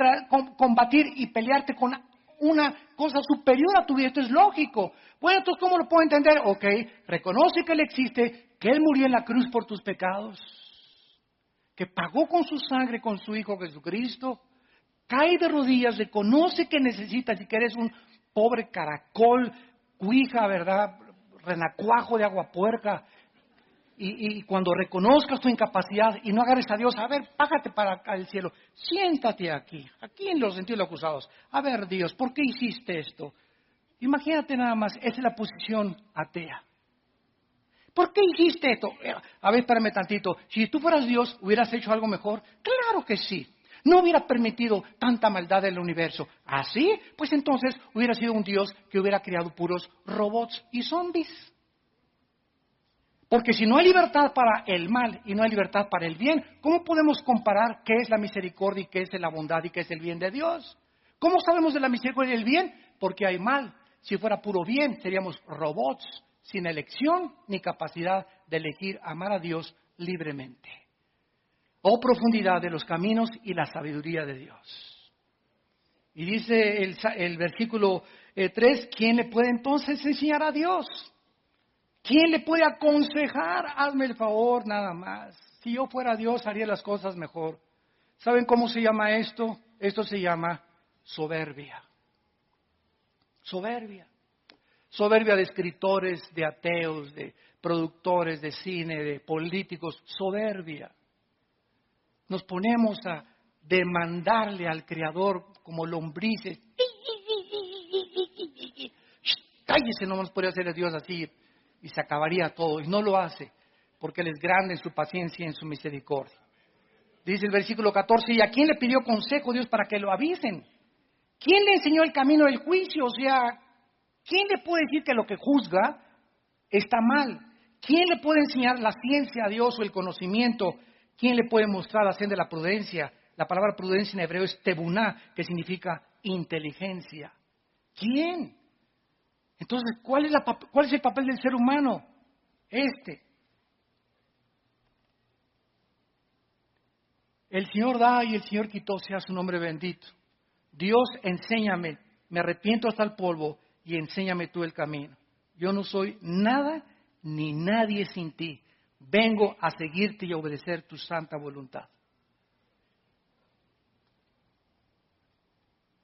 combatir y pelearte con una cosa superior a tu vida. Esto es lógico. Bueno, entonces, ¿cómo lo puedo entender? Ok, reconoce que Él existe, que Él murió en la cruz por tus pecados, que pagó con su sangre, con su Hijo Jesucristo. Cae de rodillas, reconoce que necesitas y que eres un pobre caracol, cuija, ¿verdad? Renacuajo de agua puerca. Y cuando reconozcas tu incapacidad y no agarres a Dios, a ver, págate para acá al cielo, siéntate aquí en los sentidos acusados. A ver, Dios, ¿por qué hiciste esto? Imagínate nada más, esa es la posición atea. ¿Por qué hiciste esto? A ver, espérame tantito. Si tú fueras Dios, ¿hubieras hecho algo mejor? Claro que sí. No hubiera permitido tanta maldad en el universo. ¿Ah, sí? Pues entonces hubiera sido un Dios que hubiera creado puros robots y zombies. Porque si no hay libertad para el mal y no hay libertad para el bien, ¿cómo podemos comparar qué es la misericordia y qué es la bondad y qué es el bien de Dios? ¿Cómo sabemos de la misericordia y el bien? Porque hay mal. Si fuera puro bien, seríamos robots sin elección ni capacidad de elegir amar a Dios libremente. Oh profundidad de los caminos y la sabiduría de Dios. Y dice el versículo 3, ¿quién le puede entonces enseñar a Dios? ¿Quién le puede aconsejar? Hazme el favor nada más. Si yo fuera Dios, haría las cosas mejor. ¿Saben cómo se llama esto? Esto se llama soberbia. Soberbia. Soberbia de escritores, de ateos, de productores de cine, de políticos. Soberbia. Nos ponemos a demandarle al Creador como lombrices. Cállese, no nos podría hacer a Dios así. Y se acabaría todo. Y no lo hace, porque Él es grande en su paciencia y en su misericordia. Dice el versículo 14, ¿y a quién le pidió consejo Dios para que lo avisen? ¿Quién le enseñó el camino del juicio? O sea, ¿quién le puede decir que lo que juzga está mal? ¿Quién le puede enseñar la ciencia a Dios o el conocimiento? ¿Quién le puede mostrar la senda de la prudencia? La palabra prudencia en hebreo es tebuná, que significa inteligencia. ¿Quién? Entonces, ¿cuál es el papel del ser humano? El Señor da y el Señor quitó, sea su nombre bendito. Dios, enséñame, me arrepiento hasta el polvo y enséñame tú el camino. Yo no soy nada ni nadie sin ti. Vengo a seguirte y a obedecer tu santa voluntad.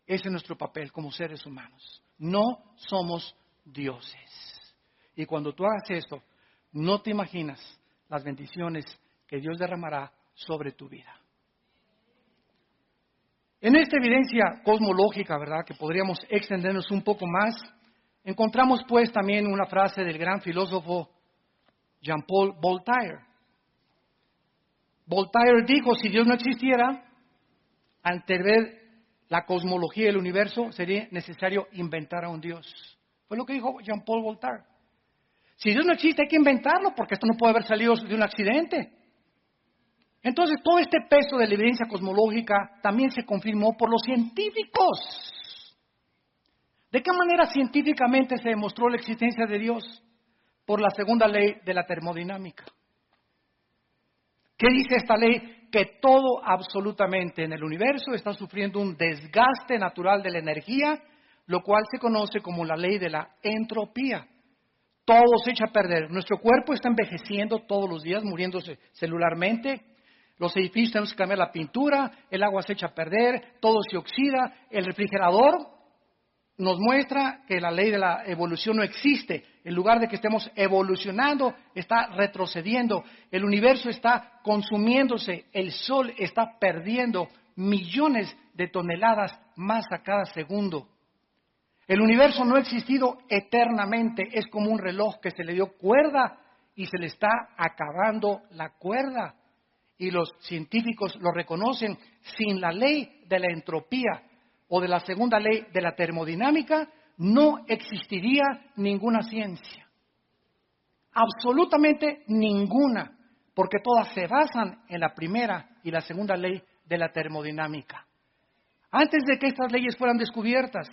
Ese es nuestro papel como seres humanos. No somos dioses. Y cuando tú hagas esto, no te imaginas las bendiciones que Dios derramará sobre tu vida. En esta evidencia cosmológica, ¿verdad?, que podríamos extendernos un poco más, encontramos pues también una frase del gran filósofo Jean-Paul Voltaire. Voltaire dijo, si Dios no existiera, ante ver la cosmología del universo, sería necesario inventar a un Dios. Fue lo que dijo Jean-Paul Voltaire. Si Dios no existe, hay que inventarlo, porque esto no puede haber salido de un accidente. Entonces, todo este peso de la evidencia cosmológica también se confirmó por los científicos. ¿De qué manera científicamente se demostró la existencia de Dios? Por la segunda ley de la termodinámica. ¿Qué dice esta ley? Que todo absolutamente en el universo está sufriendo un desgaste natural de la energía, lo cual se conoce como la ley de la entropía. Todo se echa a perder. Nuestro cuerpo está envejeciendo todos los días, muriéndose celularmente. Los edificios tenemos que cambiar la pintura, el agua se echa a perder, todo se oxida. El refrigerador nos muestra que la ley de la evolución no existe. En lugar de que estemos evolucionando, está retrocediendo. El universo está consumiéndose. El sol está perdiendo millones de toneladas más a cada segundo. El universo no ha existido eternamente. Es como un reloj que se le dio cuerda y se le está acabando la cuerda. Y los científicos lo reconocen. Sin la ley de la entropía o de la segunda ley de la termodinámica, no existiría ninguna ciencia. Absolutamente ninguna, porque todas se basan en la primera y la segunda ley de la termodinámica. Antes de que estas leyes fueran descubiertas,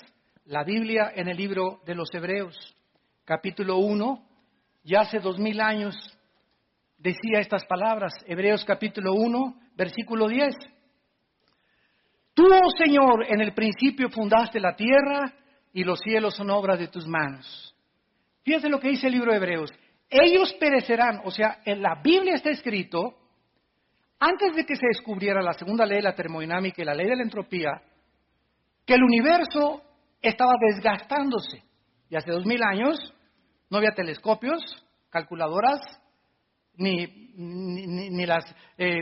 la Biblia en el libro de los Hebreos, capítulo 1, ya hace 2000 años, decía estas palabras. Hebreos capítulo 1, versículo 10. Tú, oh Señor, en el principio fundaste la tierra y los cielos son obra de tus manos. Fíjense lo que dice el libro de Hebreos. Ellos perecerán, o sea, en la Biblia está escrito, antes de que se descubriera la segunda ley de la termodinámica y la ley de la entropía, que el universo estaba desgastándose. Y hace 2000 años no había telescopios, calculadoras, ni las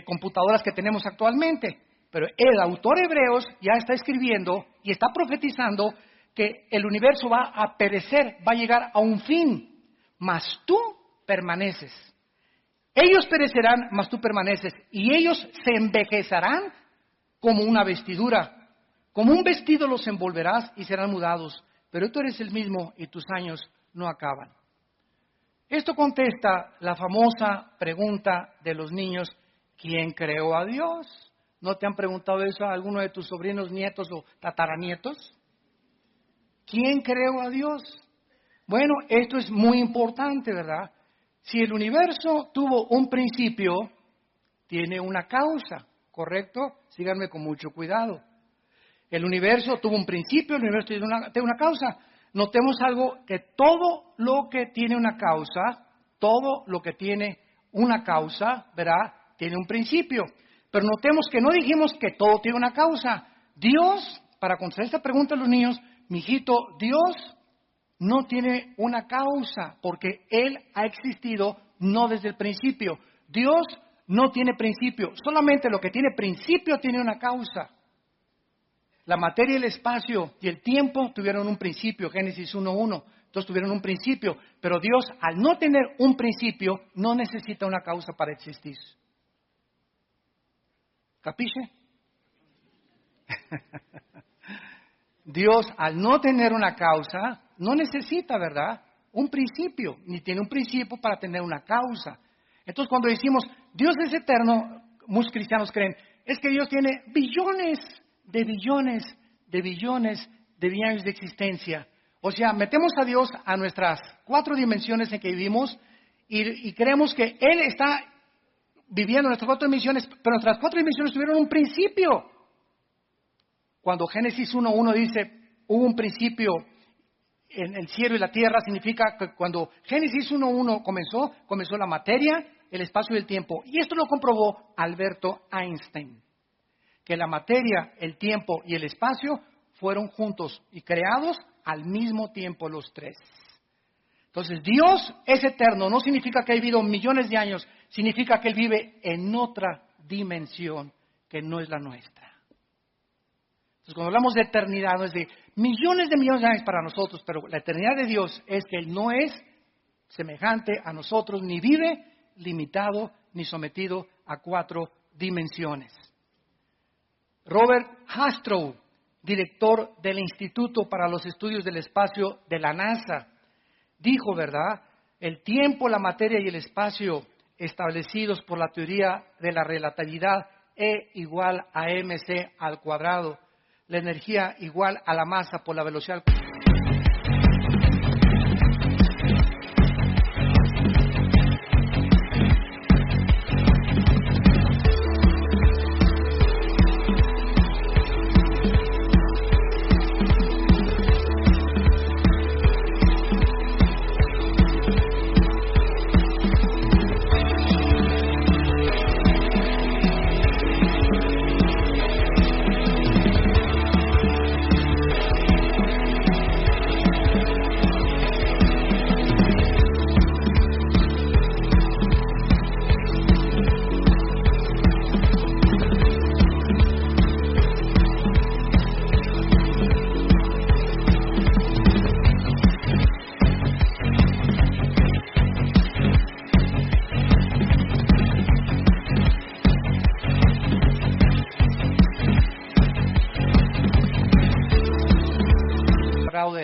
computadoras que tenemos actualmente. Pero el autor Hebreos ya está escribiendo y está profetizando que el universo va a perecer, va a llegar a un fin, mas tú permaneces. Ellos perecerán, mas tú permaneces, y ellos se envejecerán como una vestidura. Como un vestido los envolverás y serán mudados, pero tú eres el mismo y tus años no acaban. Esto contesta la famosa pregunta de los niños, ¿quién creó a Dios? ¿No te han preguntado eso a alguno de tus sobrinos, nietos o tataranietos? ¿Quién creó a Dios? Bueno, esto es muy importante, ¿verdad? Si el universo tuvo un principio, tiene una causa, ¿correcto? Síganme con mucho cuidado. El universo tuvo un principio, el universo tiene una causa. Notemos algo, que todo lo que tiene una causa, ¿verdad? Tiene un principio. Pero notemos que no dijimos que todo tiene una causa. Dios, para contestar esta pregunta a los niños, mijito, Dios no tiene una causa, porque Él ha existido no desde el principio. Dios no tiene principio, solamente lo que tiene principio tiene una causa. La materia, el espacio y el tiempo tuvieron un principio, Génesis 1:1. Entonces tuvieron un principio, pero Dios, al no tener un principio, no necesita una causa para existir. ¿Capiche? Dios, al no tener una causa, no necesita, ¿verdad?, un principio, ni tiene un principio para tener una causa. Entonces, cuando decimos, Dios es eterno, muchos cristianos creen, es que Dios tiene billones de años de existencia. O sea, metemos a Dios a nuestras 4 dimensiones en que vivimos y creemos que Él está viviendo nuestras 4 dimensiones, pero nuestras 4 dimensiones tuvieron un principio. Cuando Génesis 1:1 dice, hubo un principio en el cielo y la tierra, significa que cuando Génesis 1:1 comenzó la materia, el espacio y el tiempo. Y esto lo comprobó Alberto Einstein, que la materia, el tiempo y el espacio fueron juntos y creados al mismo tiempo los 3. Entonces, Dios es eterno, no significa que ha vivido millones de años, significa que Él vive en otra dimensión que no es la nuestra. Entonces, cuando hablamos de eternidad, no es de millones de años para nosotros, pero la eternidad de Dios es que Él no es semejante a nosotros, ni vive limitado, ni sometido a 4 dimensiones. Robert Hastrow, director del Instituto para los Estudios del Espacio de la NASA, dijo, ¿verdad?, el tiempo, la materia y el espacio establecidos por la teoría de la relatividad E igual a mc al cuadrado, la energía igual a la masa por la velocidad.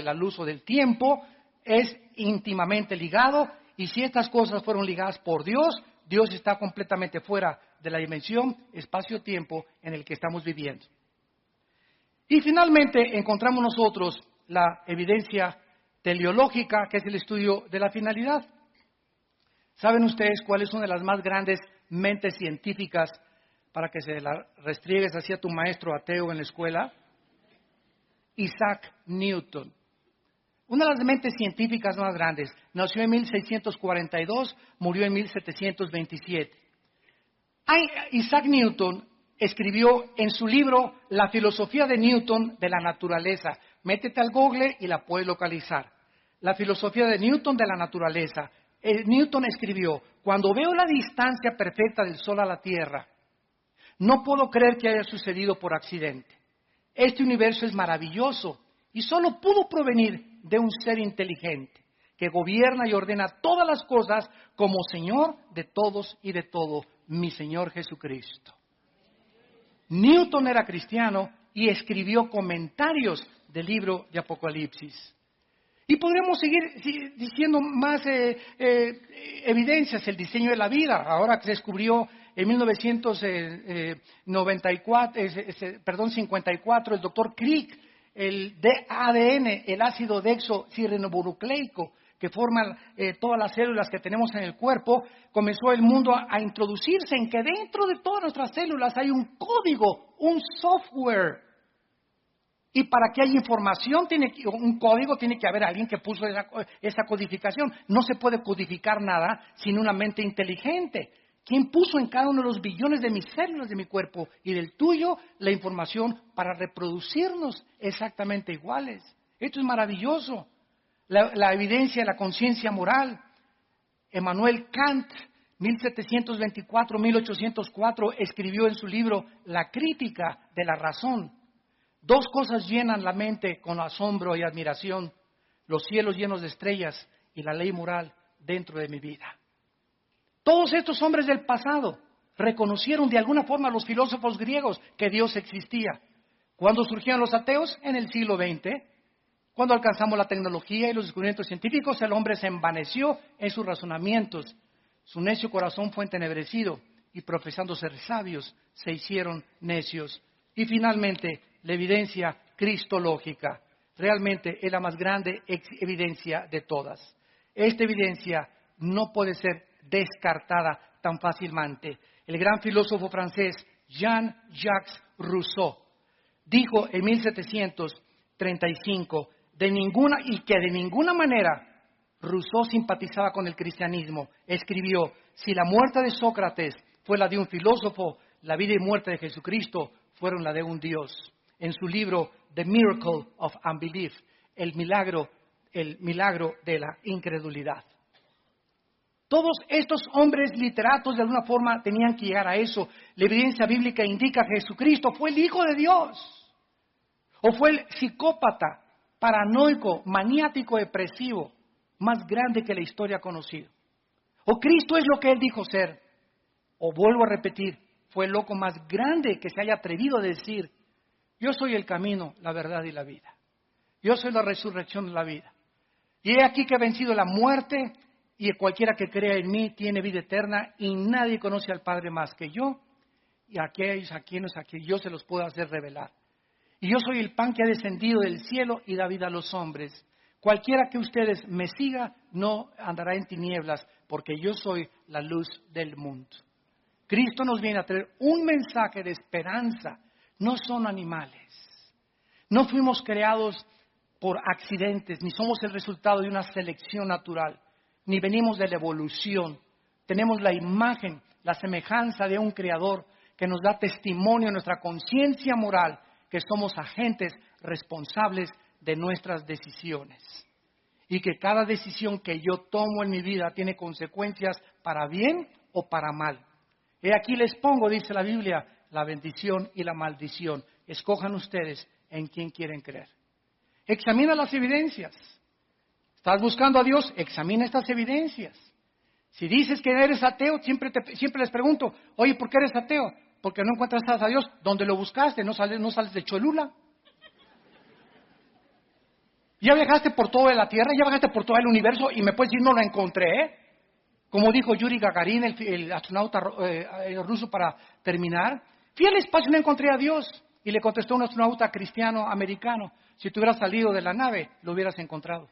Al uso del tiempo es íntimamente ligado, y si estas cosas fueron ligadas por Dios, Dios está completamente fuera de la dimensión espacio-tiempo en el que estamos viviendo. Y finalmente encontramos nosotros la evidencia teleológica, que es el estudio de la finalidad. ¿Saben ustedes cuál es una de las más grandes mentes científicas para que se la restriegues hacia tu maestro ateo en la escuela. Isaac Newton. Una de las mentes científicas más grandes. Nació en 1642, murió en 1727. Isaac Newton escribió en su libro La filosofía de Newton de la naturaleza. Métete al Google y la puedes localizar. La filosofía de Newton de la naturaleza. Newton escribió, cuando veo la distancia perfecta del Sol a la Tierra, no puedo creer que haya sucedido por accidente. Este universo es maravilloso y solo pudo provenir de un ser inteligente que gobierna y ordena todas las cosas como Señor de todos y de todo, mi Señor Jesucristo. Newton era cristiano y escribió comentarios del libro de Apocalipsis. Y podríamos seguir diciendo más evidencias, el diseño de la vida. Ahora que se descubrió en 1954, el doctor Crick, el ADN, el ácido desoxirribonucleico, que forman todas las células que tenemos en el cuerpo, comenzó el mundo a introducirse en que dentro de todas nuestras células hay un código, un software. Y para que haya información, un código, tiene que haber alguien que puso esa codificación. No se puede codificar nada sin una mente inteligente. ¿Quién puso en cada uno de los billones de mis células de mi cuerpo y del tuyo la información para reproducirnos exactamente iguales? Esto es maravilloso. La evidencia de la conciencia moral. Emmanuel Kant, 1724-1804, escribió en su libro La crítica de la razón. Dos cosas llenan la mente con asombro y admiración: los cielos llenos de estrellas y la ley moral dentro de mi vida. Todos estos hombres del pasado reconocieron de alguna forma a los filósofos griegos que Dios existía. ¿Cuándo surgieron los ateos? En el siglo XX. Cuando alcanzamos la tecnología y los descubrimientos científicos, el hombre se envaneció en sus razonamientos. Su necio corazón fue entenebrecido y profesando ser sabios, se hicieron necios. Y finalmente, la evidencia cristológica. Realmente es la más grande evidencia de todas. Esta evidencia no puede ser descartada tan fácilmente. El gran filósofo francés Jean-Jacques Rousseau dijo en 1735 de ninguna manera Rousseau simpatizaba con el cristianismo. Escribió: si la muerte de Sócrates fue la de un filósofo, la vida y muerte de Jesucristo fueron la de un Dios. En su libro The Miracle of Unbelief, el milagro de la incredulidad. Todos estos hombres literatos de alguna forma tenían que llegar a eso. La evidencia bíblica indica que Jesucristo fue el Hijo de Dios. O fue el psicópata, paranoico, maniático, depresivo, más grande que la historia ha conocido. O Cristo es lo que Él dijo ser. O vuelvo a repetir, fue el loco más grande que se haya atrevido a decir: yo soy el camino, la verdad y la vida. Yo soy la resurrección de la vida. Y he aquí que he vencido la muerte, y cualquiera que crea en mí tiene vida eterna, y nadie conoce al Padre más que yo, y aquellos a quienes yo se los puedo hacer revelar. Y yo soy el pan que ha descendido del cielo y da vida a los hombres. Cualquiera que ustedes me siga no andará en tinieblas, porque yo soy la luz del mundo. Cristo nos viene a traer un mensaje de esperanza. No son animales. No fuimos creados por accidentes, ni somos el resultado de una selección natural, ni venimos de la evolución. Tenemos la imagen, la semejanza de un Creador que nos da testimonio en nuestra conciencia moral que somos agentes responsables de nuestras decisiones. Y que cada decisión que yo tomo en mi vida tiene consecuencias para bien o para mal. He aquí les pongo, dice la Biblia, la bendición y la maldición. Escojan ustedes en quién quieren creer. Examina las evidencias. ¿Estás buscando a Dios? Examina estas evidencias. Si dices que eres ateo, siempre les pregunto: oye, ¿por qué eres ateo? Porque no encuentras a Dios. ¿Dónde lo buscaste? ¿No sales de Cholula? Ya viajaste por toda la Tierra, ya viajaste por todo el universo y me puedes decir: no lo encontré. Como dijo Yuri Gagarin, el astronauta ruso, para terminar: fui al espacio y no encontré a Dios. Y le contestó un astronauta cristiano americano: si tú hubieras salido de la nave, lo hubieras encontrado.